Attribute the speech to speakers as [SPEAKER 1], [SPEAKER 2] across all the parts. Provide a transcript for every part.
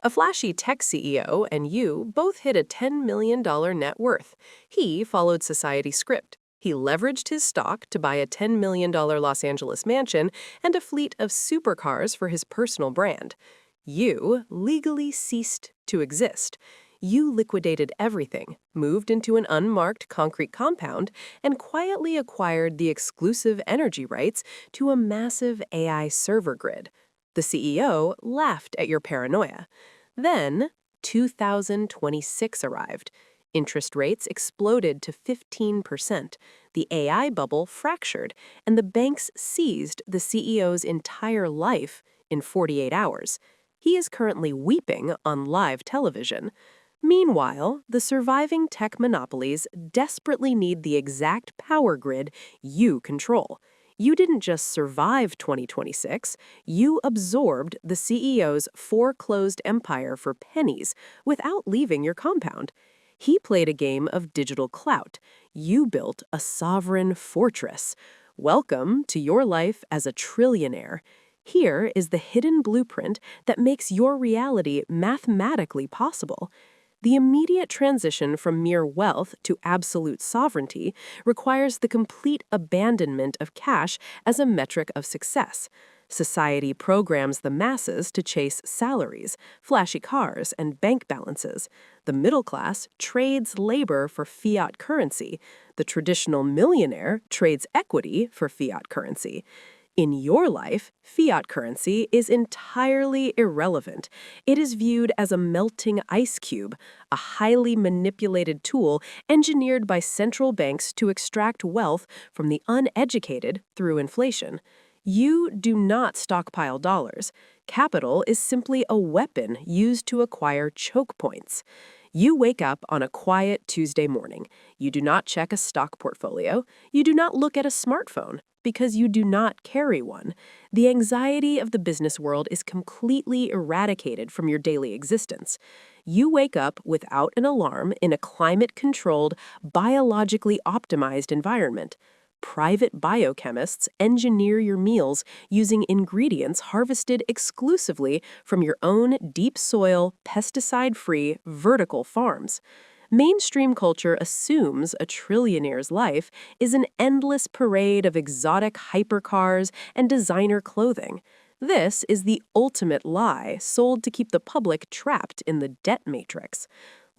[SPEAKER 1] A flashy tech CEO and you both hit a $10 million net worth. He followed society's script. He leveraged his stock to buy a $10 million Los Angeles mansion and a fleet of supercars for his personal brand. You legally ceased to exist. You liquidated everything, moved into an unmarked concrete compound, and quietly acquired the exclusive energy rights to a massive AI server grid. The CEO laughed at your paranoia. Then, 2026 arrived. Interest rates exploded to 15%. The AI bubble fractured, and the banks seized the CEO's entire life in 48 hours. He is currently weeping on live television. Meanwhile, the surviving tech monopolies desperately need the exact power grid you control. You didn't just survive 2026, you absorbed the CEO's foreclosed empire for pennies without leaving your compound. He played a game of digital clout. You built a sovereign fortress. Welcome to your life as a trillionaire. Here is the hidden blueprint that makes your reality mathematically possible. The immediate transition from mere wealth to absolute sovereignty requires the complete abandonment of cash as a metric of success. Society programs the masses to chase salaries, flashy cars, and bank balances. The middle class trades labor for fiat currency. The traditional millionaire trades equity for fiat currency. In your life, fiat currency is entirely irrelevant. It is viewed as a melting ice cube, a highly manipulated tool engineered by central banks to extract wealth from the uneducated through inflation. You do not stockpile dollars. Capital is simply a weapon used to acquire choke points. You wake up on a quiet Tuesday morning. You do not check a stock portfolio. You do not look at a smartphone because you do not carry one. The anxiety of the business world is completely eradicated from your daily existence. You wake up without an alarm in a climate-controlled, biologically optimized environment. Private biochemists engineer your meals using ingredients harvested exclusively from your own deep soil, pesticide-free, vertical farms. Mainstream culture assumes a trillionaire's life is an endless parade of exotic hypercars and designer clothing. This is the ultimate lie sold to keep the public trapped in the debt matrix.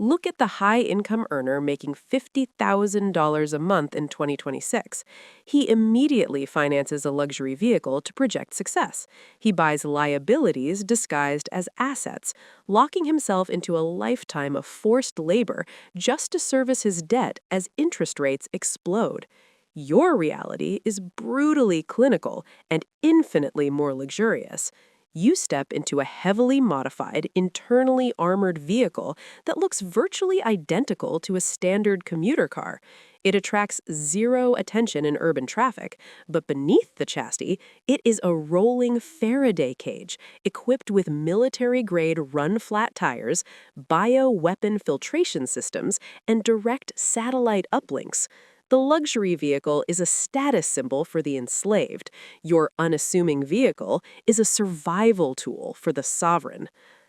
[SPEAKER 1] Look at the high-income earner making $50,000 a month in 2026. He immediately finances a luxury vehicle to project success. He buys liabilities disguised as assets, locking himself into a lifetime of forced labor just to service his debt as interest rates explode. Your reality is brutally clinical and infinitely more luxurious. You step into a heavily modified, internally armored vehicle that looks virtually identical to a standard commuter car. It attracts zero attention in urban traffic, but beneath the chassis, it is a rolling Faraday cage equipped with military-grade run-flat tires, bio-weapon filtration systems, and direct satellite uplinks. The luxury vehicle is a status symbol for the enslaved. Your unassuming vehicle is a survival tool for the sovereign.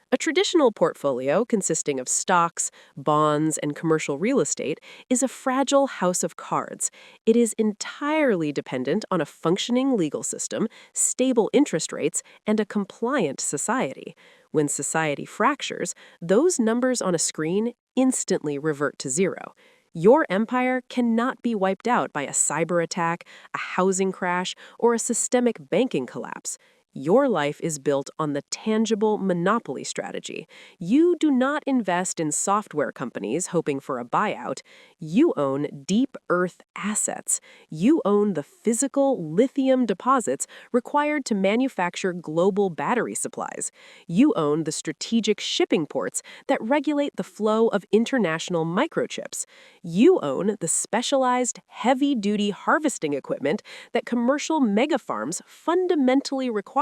[SPEAKER 1] A traditional portfolio consisting of stocks, bonds, and commercial real estate is a fragile house of cards. It is entirely dependent on a functioning legal system, stable interest rates, and a compliant society. When society fractures, those numbers on a screen instantly revert to zero. Your empire cannot be wiped out by a cyber attack, a housing crash, or a systemic banking collapse. Your life is built on the tangible monopoly strategy. You do not invest in software companies hoping for a buyout. You own deep earth assets. You own the physical lithium deposits required to manufacture global battery supplies. You own the strategic shipping ports that regulate the flow of international microchips. You own the specialized, heavy-duty harvesting equipment that commercial megafarms fundamentally require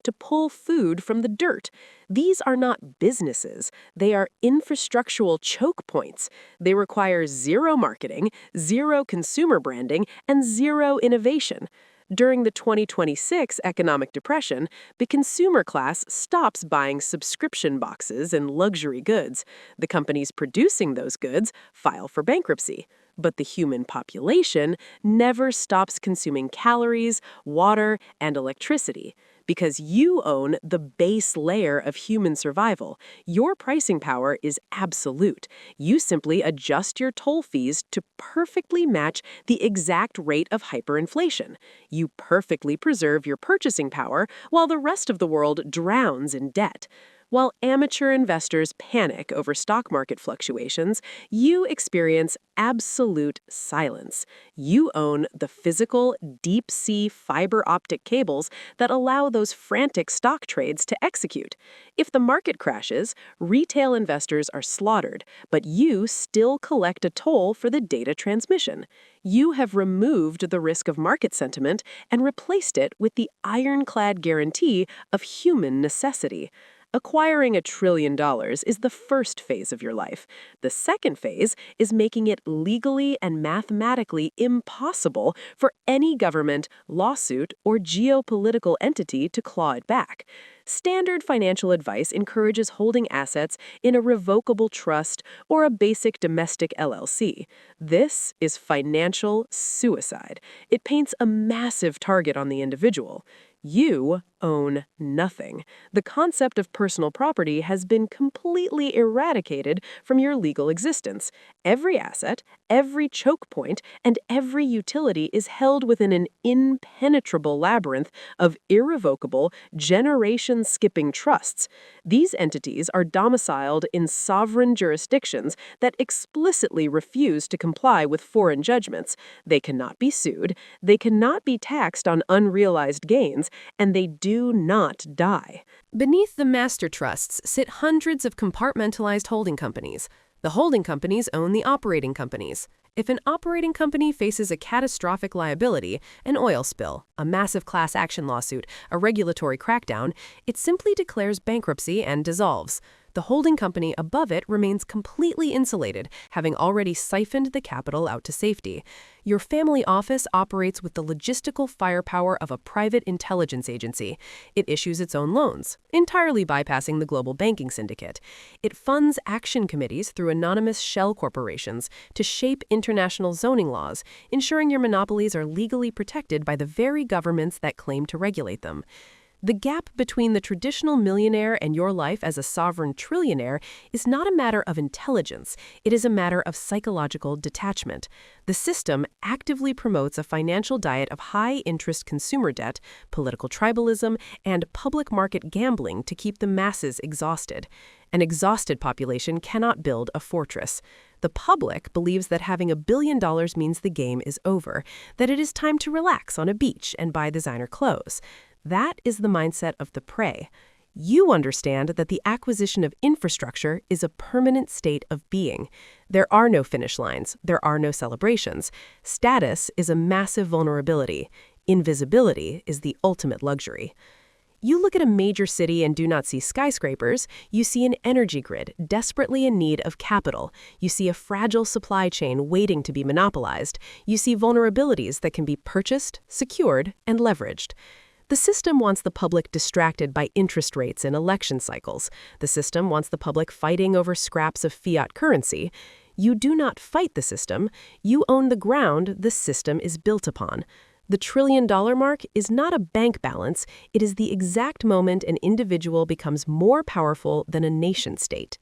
[SPEAKER 1] to pull food from the dirt. These are not businesses. They are infrastructural choke points. They require zero marketing, zero consumer branding, and zero innovation. During the 2026 economic depression, the consumer class stops buying subscription boxes and luxury goods. The companies producing those goods file for bankruptcy. But the human population never stops consuming calories, water, and electricity. Because you own the base layer of human survival, your pricing power is absolute. You simply adjust your toll fees to perfectly match the exact rate of hyperinflation. You perfectly preserve your purchasing power while the rest of the world drowns in debt. While amateur investors panic over stock market fluctuations, you experience absolute silence. You own the physical, deep-sea fiber-optic cables that allow those frantic stock trades to execute. If the market crashes, retail investors are slaughtered, but you still collect a toll for the data transmission. You have removed the risk of market sentiment and replaced it with the ironclad guarantee of human necessity. Acquiring $1 trillion is the first phase of your life. The second phase is making it legally and mathematically impossible for any government, lawsuit, or geopolitical entity to claw it back. Standard financial advice encourages holding assets in a revocable trust or a basic domestic LLC. This is financial suicide. It paints a massive target on the individual. You own nothing. The concept of personal property has been completely eradicated from your legal existence. Every asset, every choke point, and every utility is held within an impenetrable labyrinth of irrevocable, generation-skipping trusts. These entities are domiciled in sovereign jurisdictions that explicitly refuse to comply with foreign judgments. They cannot be sued, they cannot be taxed on unrealized gains, and they do not die. Beneath the master trusts sit hundreds of compartmentalized holding companies. The holding companies own the operating companies. If an operating company faces a catastrophic liability, an oil spill, a massive class action lawsuit, a regulatory crackdown, it simply declares bankruptcy and dissolves. The holding company above it remains completely insulated, having already siphoned the capital out to safety. Your family office operates with the logistical firepower of a private intelligence agency. It issues its own loans, entirely bypassing the global banking syndicate. It funds action committees through anonymous shell corporations to shape international zoning laws, ensuring your monopolies are legally protected by the very governments that claim to regulate them. The gap between the traditional millionaire and your life as a sovereign trillionaire is not a matter of intelligence, it is a matter of psychological detachment. The system actively promotes a financial diet of high-interest consumer debt, political tribalism, and public market gambling to keep the masses exhausted. An exhausted population cannot build a fortress. The public believes that having $1 billion means the game is over, that it is time to relax on a beach and buy designer clothes. That is the mindset of the prey. You understand that the acquisition of infrastructure is a permanent state of being. There are no finish lines. There are no celebrations. Status is a massive vulnerability. Invisibility is the ultimate luxury. You look at a major city and do not see skyscrapers. You see an energy grid desperately in need of capital. You see a fragile supply chain waiting to be monopolized. You see vulnerabilities that can be purchased, secured, and leveraged. The system wants the public distracted by interest rates and election cycles. The system wants the public fighting over scraps of fiat currency. You do not fight the system. You own the ground the system is built upon. The $1 trillion mark is not a bank balance. It is the exact moment an individual becomes more powerful than a nation state.